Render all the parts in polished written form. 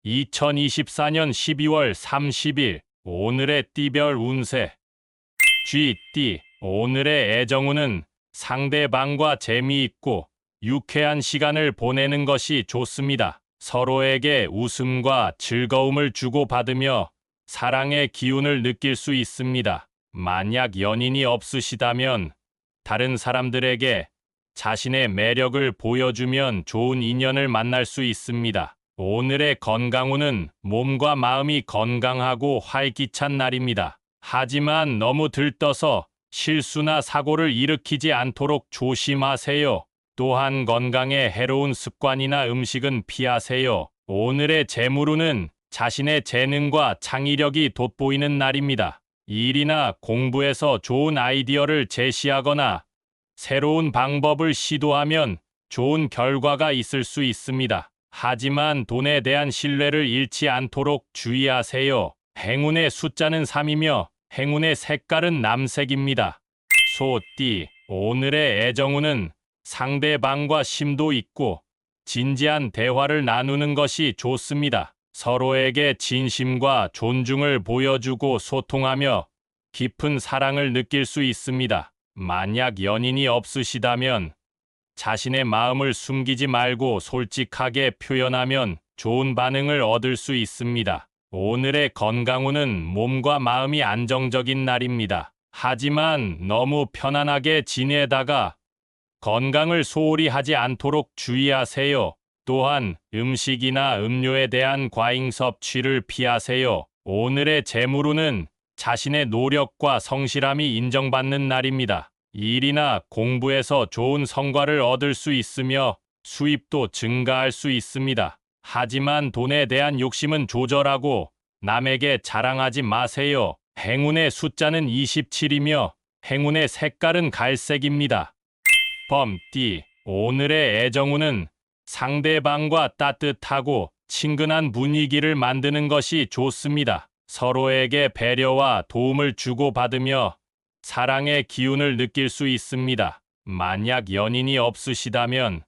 2024년 12월 30일 오늘의 띠별 운세. 쥐띠. 오늘의 애정운은 상대방과 재미있고 유쾌한 시간을 보내는 것이 좋습니다. 서로에게 웃음과 즐거움을 주고받으며 사랑의 기운을 느낄 수 있습니다. 만약 연인이 없으시다면 다른 사람들에게 자신의 매력을 보여주면 좋은 인연을 만날 수 있습니다. 오늘의 건강운은 몸과 마음이 건강하고 활기찬 날입니다. 하지만 너무 들떠서 실수나 사고를 일으키지 않도록 조심하세요. 또한 건강에 해로운 습관이나 음식은 피하세요. 오늘의 재물운은 자신의 재능과 창의력이 돋보이는 날입니다. 일이나 공부에서 좋은 아이디어를 제시하거나 새로운 방법을 시도하면 좋은 결과가 있을 수 있습니다. 하지만 돈에 대한 신뢰를 잃지 않도록 주의하세요. 행운의 숫자는 3이며 행운의 색깔은 남색입니다. 소띠. 오늘의 애정운은 상대방과 심도 있고 진지한 대화를 나누는 것이 좋습니다. 서로에게 진심과 존중을 보여주고 소통하며 깊은 사랑을 느낄 수 있습니다. 만약 연인이 없으시다면 자신의 마음을 숨기지 말고 솔직하게 표현하면 좋은 반응을 얻을 수 있습니다. 오늘의 건강운은 몸과 마음이 안정적인 날입니다. 하지만 너무 편안하게 지내다가 건강을 소홀히 하지 않도록 주의하세요. 또한 음식이나 음료에 대한 과잉 섭취를 피하세요. 오늘의 재물운은 자신의 노력과 성실함이 인정받는 날입니다. 일이나 공부에서 좋은 성과를 얻을 수 있으며 수입도 증가할 수 있습니다. 하지만 돈에 대한 욕심은 조절하고 남에게 자랑하지 마세요. 행운의 숫자는 27이며 행운의 색깔은 갈색입니다. 범띠. 오늘의 애정운은 상대방과 따뜻하고 친근한 분위기를 만드는 것이 좋습니다. 서로에게 배려와 도움을 주고받으며 사랑의 기운을 느낄 수 있습니다. 만약 연인이 없으시다면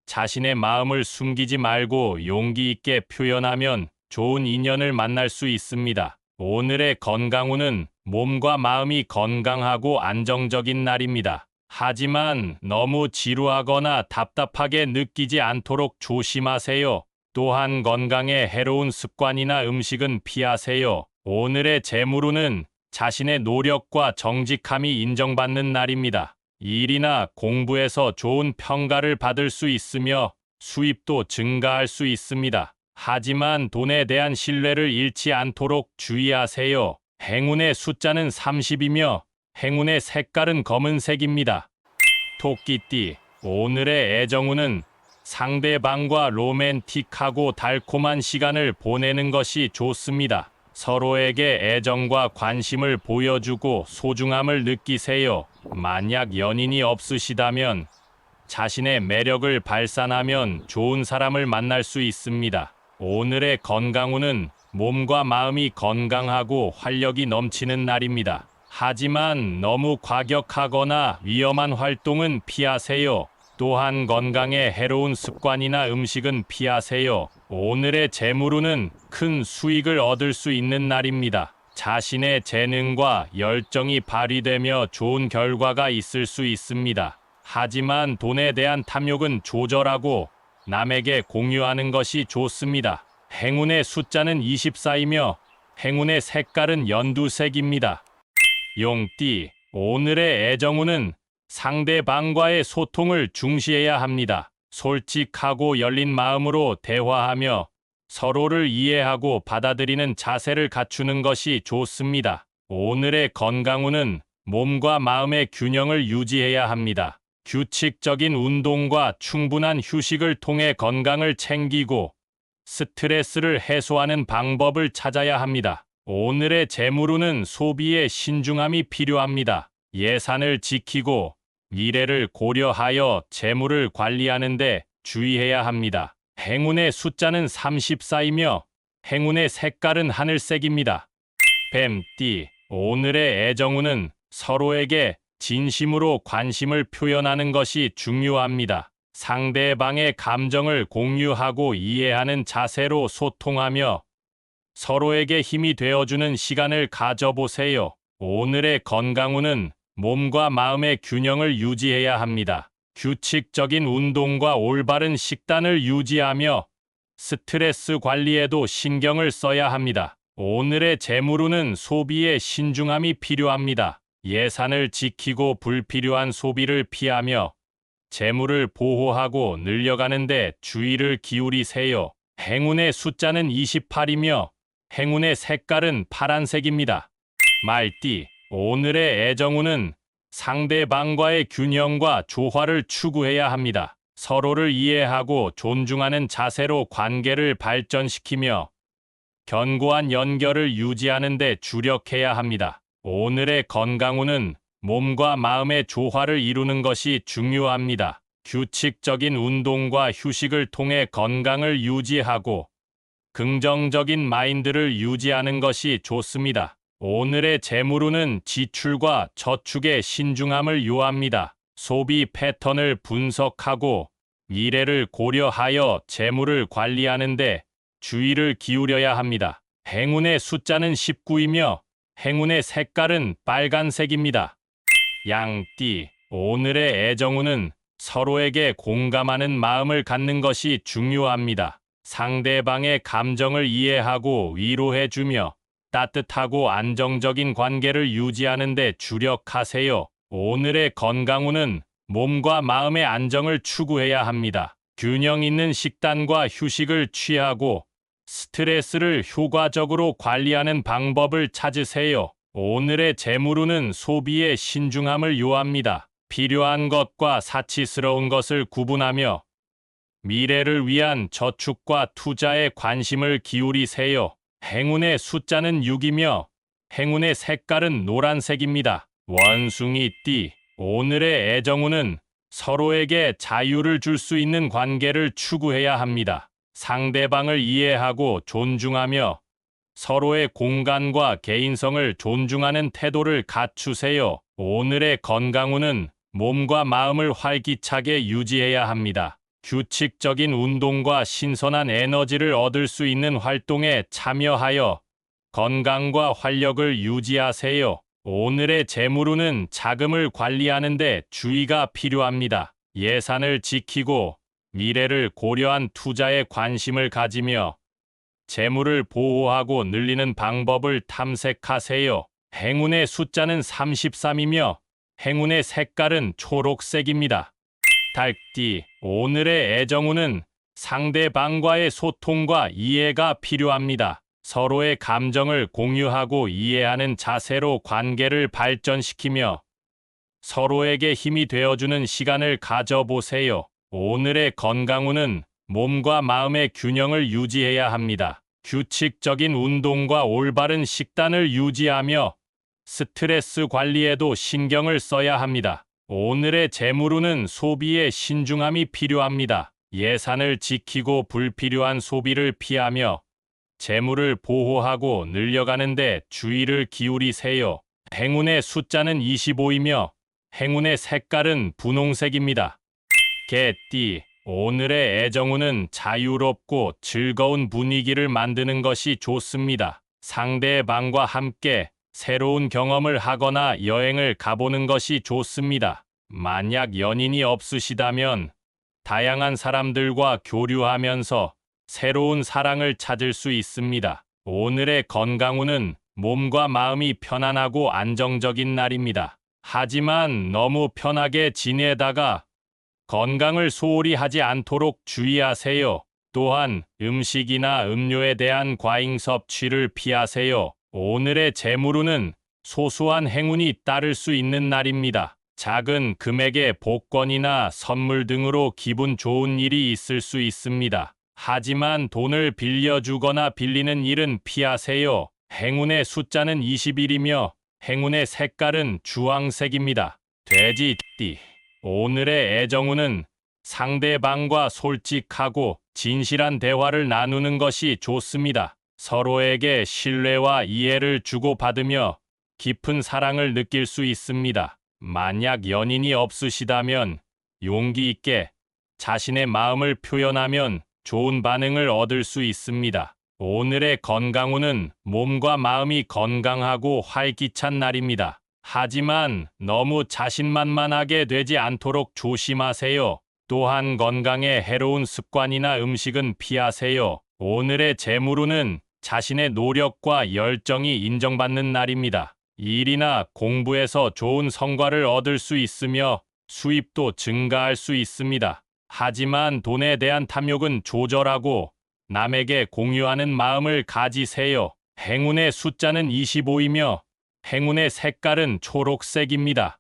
자신의 마음을 숨기지 말고 용기 있게 표현하면 좋은 인연을 만날 수 있습니다. 오늘의 건강운은 몸과 마음이 건강하고 안정적인 날입니다. 하지만 너무 지루하거나 답답하게 느끼지 않도록 조심하세요. 또한 건강에 해로운 습관이나 음식은 피하세요. 오늘의 재물운은 자신의 노력과 정직함이 인정받는 날입니다. 일이나 공부에서 좋은 평가를 받을 수 있으며 수입도 증가할 수 있습니다. 하지만 돈에 대한 신뢰를 잃지 않도록 주의하세요. 행운의 숫자는 30이며 행운의 색깔은 검은색입니다. 토끼띠. 오늘의 애정운은 상대방과 로맨틱하고 달콤한 시간을 보내는 것이 좋습니다. 서로에게 애정과 관심을 보여주고 소중함을 느끼세요. 만약 연인이 없으시다면 자신의 매력을 발산하면 좋은 사람을 만날 수 있습니다. 오늘의 건강운은 몸과 마음이 건강하고 활력이 넘치는 날입니다. 하지만 너무 과격하거나 위험한 활동은 피하세요. 또한 건강에 해로운 습관이나 음식은 피하세요. 오늘의 재물운은 큰 수익을 얻을 수 있는 날입니다. 자신의 재능과 열정이 발휘되며 좋은 결과가 있을 수 있습니다. 하지만 돈에 대한 탐욕은 조절하고 남에게 공유하는 것이 좋습니다. 행운의 숫자는 24이며 행운의 색깔은 연두색입니다. 용띠. 오늘의 애정운은 상대방과의 소통을 중시해야 합니다. 솔직하고 열린 마음으로 대화하며 서로를 이해하고 받아들이는 자세를 갖추는 것이 좋습니다. 오늘의 건강운은 몸과 마음의 균형을 유지해야 합니다. 규칙적인 운동과 충분한 휴식을 통해 건강을 챙기고 스트레스를 해소하는 방법을 찾아야 합니다. 오늘의 재물운은 소비에 신중함이 필요합니다. 예산을 지키고 미래를 고려하여 재물을 관리하는 데 주의해야 합니다. 행운의 숫자는 34이며 행운의 색깔은 하늘색입니다. 뱀띠. 오늘의 애정운은 서로에게 진심으로 관심을 표현하는 것이 중요합니다. 상대방의 감정을 공유하고 이해하는 자세로 소통하며 서로에게 힘이 되어주는 시간을 가져보세요. 오늘의 건강운은 몸과 마음의 균형을 유지해야 합니다. 규칙적인 운동과 올바른 식단을 유지하며 스트레스 관리에도 신경을 써야 합니다. 오늘의 재물운은 소비에 신중함이 필요합니다. 예산을 지키고 불필요한 소비를 피하며 재물을 보호하고 늘려가는 데 주의를 기울이세요. 행운의 숫자는 28이며 행운의 색깔은 파란색입니다. 말띠, 오늘의 애정운은 상대방과의 균형과 조화를 추구해야 합니다. 서로를 이해하고 존중하는 자세로 관계를 발전시키며 견고한 연결을 유지하는 데 주력해야 합니다. 오늘의 건강운은 몸과 마음의 조화를 이루는 것이 중요합니다. 규칙적인 운동과 휴식을 통해 건강을 유지하고 긍정적인 마인드를 유지하는 것이 좋습니다. 오늘의 재물운은 지출과 저축에 신중함을 요합니다. 소비 패턴을 분석하고 미래를 고려하여 재물을 관리하는 데 주의를 기울여야 합니다. 행운의 숫자는 19이며 행운의 색깔은 빨간색입니다. 양띠, 오늘의 애정운은 서로에게 공감하는 마음을 갖는 것이 중요합니다. 상대방의 감정을 이해하고 위로해주며 따뜻하고 안정적인 관계를 유지하는 데 주력하세요. 오늘의 건강운은 몸과 마음의 안정을 추구해야 합니다. 균형 있는 식단과 휴식을 취하고 스트레스를 효과적으로 관리하는 방법을 찾으세요. 오늘의 재물운은 소비에 신중함을 요합니다. 필요한 것과 사치스러운 것을 구분하며 미래를 위한 저축과 투자에 관심을 기울이세요. 행운의 숫자는 6이며 행운의 색깔은 노란색입니다. 원숭이띠, 오늘의 애정운은 서로에게 자유를 줄 수 있는 관계를 추구해야 합니다. 상대방을 이해하고 존중하며 서로의 공간과 개인성을 존중하는 태도를 갖추세요. 오늘의 건강운은 몸과 마음을 활기차게 유지해야 합니다. 규칙적인 운동과 신선한 에너지를 얻을 수 있는 활동에 참여하여 건강과 활력을 유지하세요. 오늘의 재물운은 자금을 관리하는 데 주의가 필요합니다. 예산을 지키고 미래를 고려한 투자에 관심을 가지며 재물을 보호하고 늘리는 방법을 탐색하세요. 행운의 숫자는 33이며 행운의 색깔은 초록색입니다. 달띠, 오늘의 애정운은 상대방과의 소통과 이해가 필요합니다. 서로의 감정을 공유하고 이해하는 자세로 관계를 발전시키며 서로에게 힘이 되어주는 시간을 가져보세요. 오늘의 건강운은 몸과 마음의 균형을 유지해야 합니다. 규칙적인 운동과 올바른 식단을 유지하며 스트레스 관리에도 신경을 써야 합니다. 오늘의 재물운은 소비에 신중함이 필요합니다. 예산을 지키고 불필요한 소비를 피하며 재물을 보호하고 늘려가는 데 주의를 기울이세요. 행운의 숫자는 25이며 행운의 색깔은 분홍색입니다. 개띠, 오늘의 애정운은 자유롭고 즐거운 분위기를 만드는 것이 좋습니다. 상대방과 함께 새로운 경험을 하거나 여행을 가보는 것이 좋습니다. 만약 연인이 없으시다면 다양한 사람들과 교류하면서 새로운 사랑을 찾을 수 있습니다. 오늘의 건강운은 몸과 마음이 편안하고 안정적인 날입니다. 하지만 너무 편하게 지내다가 건강을 소홀히 하지 않도록 주의하세요. 또한 음식이나 음료에 대한 과잉 섭취를 피하세요. 오늘의 재물운은 소소한 행운이 따를 수 있는 날입니다. 작은 금액의 복권이나 선물 등으로 기분 좋은 일이 있을 수 있습니다. 하지만 돈을 빌려주거나 빌리는 일은 피하세요. 행운의 숫자는 21이며 행운의 색깔은 주황색입니다. 돼지띠, 오늘의 애정운은 상대방과 솔직하고 진실한 대화를 나누는 것이 좋습니다. 서로에게 신뢰와 이해를 주고받으며 깊은 사랑을 느낄 수 있습니다. 만약 연인이 없으시다면 용기 있게 자신의 마음을 표현하면 좋은 반응을 얻을 수 있습니다. 오늘의 건강운은 몸과 마음이 건강하고 활기찬 날입니다. 하지만 너무 자신만만하게 되지 않도록 조심하세요. 또한 건강에 해로운 습관이나 음식은 피하세요. 오늘의 재물운은 자신의 노력과 열정이 인정받는 날입니다. 일이나 공부에서 좋은 성과를 얻을 수 있으며 수입도 증가할 수 있습니다. 하지만 돈에 대한 탐욕은 조절하고 남에게 공유하는 마음을 가지세요. 행운의 숫자는 25이며 행운의 색깔은 초록색입니다.